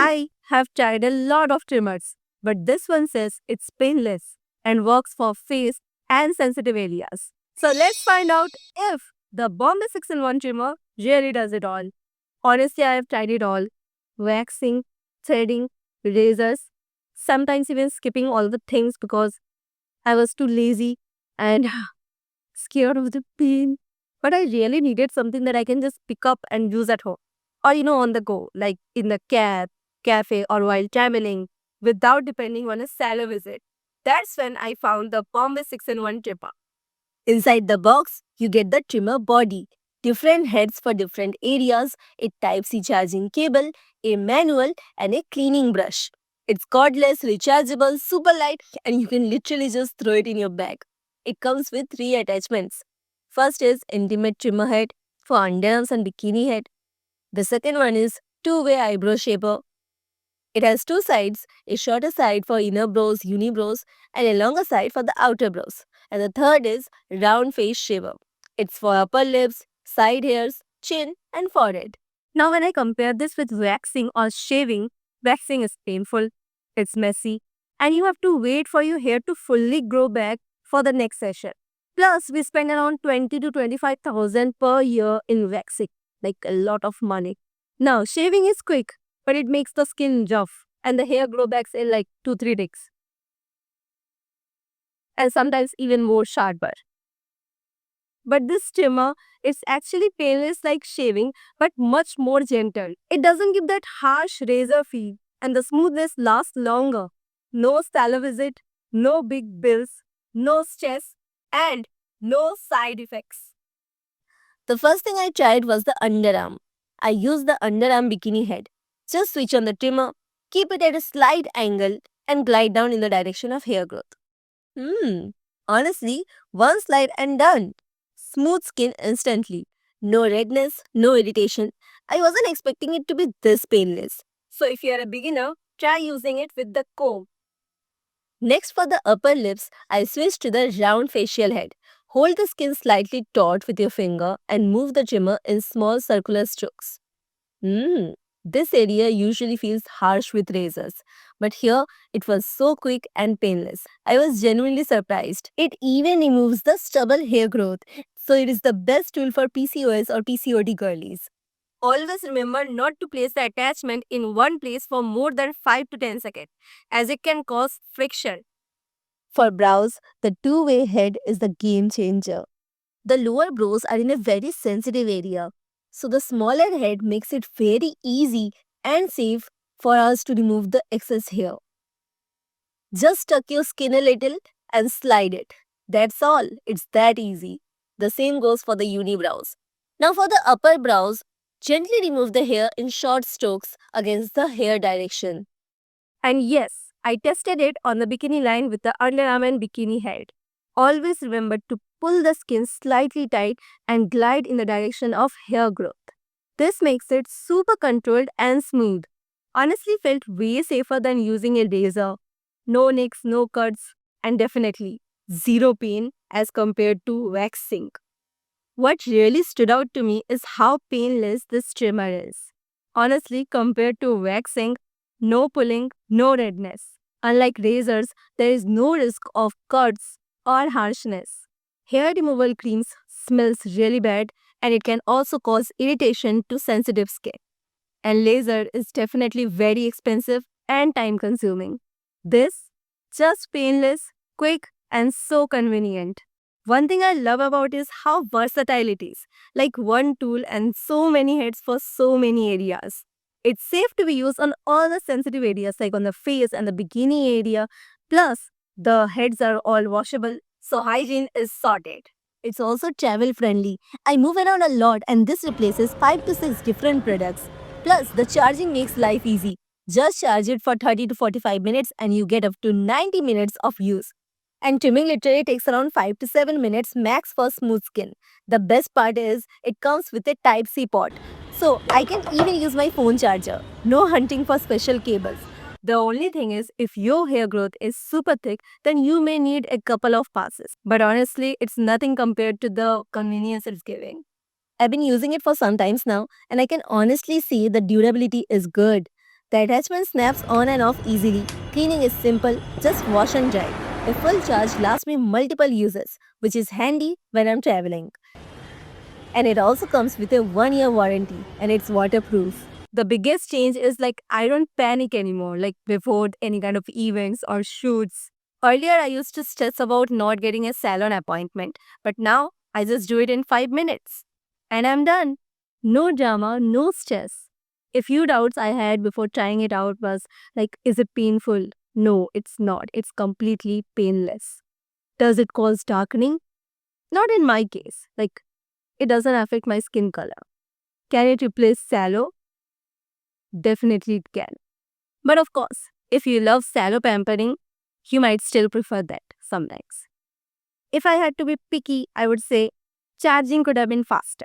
I have tried a lot of trimmers, but this one says it's painless and works for face and sensitive areas. So let's find out if the Bombay 6-in-1 trimmer really does it all. Honestly, I have tried it all: waxing, threading, razors, sometimes even skipping all the things because I was too lazy and scared of the pain. But I really needed something that I can just pick up and use at home or, on the go, like in the cab, cafe, or while traveling without depending on a salon visit. That's when I found the Bombay 6-in-1 trimmer. Inside the box, you get the trimmer body, different heads for different areas, a Type-C charging cable, a manual, and a cleaning brush. It's cordless, rechargeable, super light, and you can literally just throw it in your bag. It comes with three attachments. First is intimate trimmer head for underarms and bikini head. The second one is two-way eyebrow shaper. It has two sides, a shorter side for inner brows, unibrows, and a longer side for the outer brows. And the third is round face shaver. It's for upper lips, side hairs, chin, and forehead. Now, when I compare this with waxing or shaving, waxing is painful, it's messy, and you have to wait for your hair to fully grow back for the next session. Plus, we spend around 20 to 25,000 per year in waxing, like a lot of money. Now, shaving is quick, but it makes the skin rough and the hair grow back in like 2-3 days. And sometimes even more sharper. But this trimmer is actually painless like shaving, but much more gentle. It doesn't give that harsh razor feel, and the smoothness lasts longer. No salon visit, no big bills, no stress, and no side effects. The first thing I tried was the underarm. I used the underarm bikini head. Just switch on the trimmer, keep it at a slight angle, and glide down in the direction of hair growth. Honestly, one slide and done. Smooth skin instantly. No redness, no irritation. I wasn't expecting it to be this painless. So if you're a beginner, try using it with the comb. Next, for the upper lips, I switched to the round facial head. Hold the skin slightly taut with your finger and move the trimmer in small circular strokes. This area usually feels harsh with razors, but here it was so quick and painless. I was genuinely surprised. It even removes the stubble hair growth, so it is the best tool for PCOS or PCOD girlies. Always remember not to place the attachment in one place for more than 5 to 10 seconds, as it can cause friction. For brows, the two-way head is the game changer. The lower brows are in a very sensitive area, so the smaller head makes it very easy and safe for us to remove the excess hair. Just tuck your skin a little and slide it. That's all. It's that easy. The same goes for the unibrows. Now for the upper brows, gently remove the hair in short strokes against the hair direction. And yes, I tested it on the bikini line with the underarm and bikini head. Always remember to pull the skin slightly tight and glide in the direction of hair growth. This makes it super controlled and smooth. Honestly felt way safer than using a razor. No nicks, no cuts, and definitely zero pain as compared to waxing. What really stood out to me is how painless this trimmer is. Honestly, compared to waxing, no pulling, no redness. Unlike razors, there is no risk of cuts or harshness. Hair removal creams smells really bad and it can also cause irritation to sensitive skin. And laser is definitely very expensive and time consuming. This, just painless, quick, and so convenient. One thing I love about is how versatile it is. Like one tool and so many heads for so many areas. It's safe to be used on all the sensitive areas like on the face and the bikini area. Plus, the heads are all washable, so hygiene is sorted. It's also travel friendly. I move around a lot and this replaces 5 to 6 different products. Plus, the charging makes life easy. Just charge it for 30 to 45 minutes and you get up to 90 minutes of use. And trimming literally takes around 5 to 7 minutes max for smooth skin. The best part is it comes with a Type-C port. So I can even use my phone charger. No hunting for special cables. The only thing is, if your hair growth is super thick, then you may need a couple of passes. But honestly, it's nothing compared to the convenience it's giving. I've been using it for some times now, and I can honestly see the durability is good. The attachment snaps on and off easily. Cleaning is simple, just wash and dry. A full charge lasts me multiple uses, which is handy when I'm traveling. And it also comes with a 1 year warranty and it's waterproof. The biggest change is like I don't panic anymore, like before any kind of events or shoots. Earlier, I used to stress about not getting a salon appointment, but now I just do it in 5 minutes. And I'm done. No drama, no stress. A few doubts I had before trying it out was like, is it painful? No, it's not. It's completely painless. Does it cause darkening? Not in my case. Like, it doesn't affect my skin color. Can it replace sallow? Definitely it can. But of course, if you love sallow pampering, you might still prefer that sometimes. If I had to be picky, I would say charging could have been faster.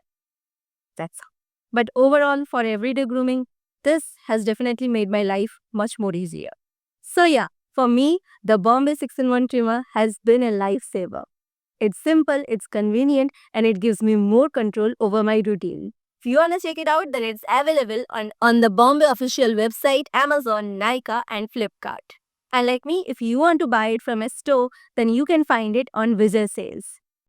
That's all. But overall, for everyday grooming, this has definitely made my life much more easier. So yeah, for me, the Bombay 6-in-1 trimmer has been a lifesaver. It's simple, it's convenient, and it gives me more control over my routine. If you want to check it out, then it's available on the Bombay official website, Amazon, Nykaa, and Flipkart. And like me, if you want to buy it from a store, then you can find it on Vijay Sales.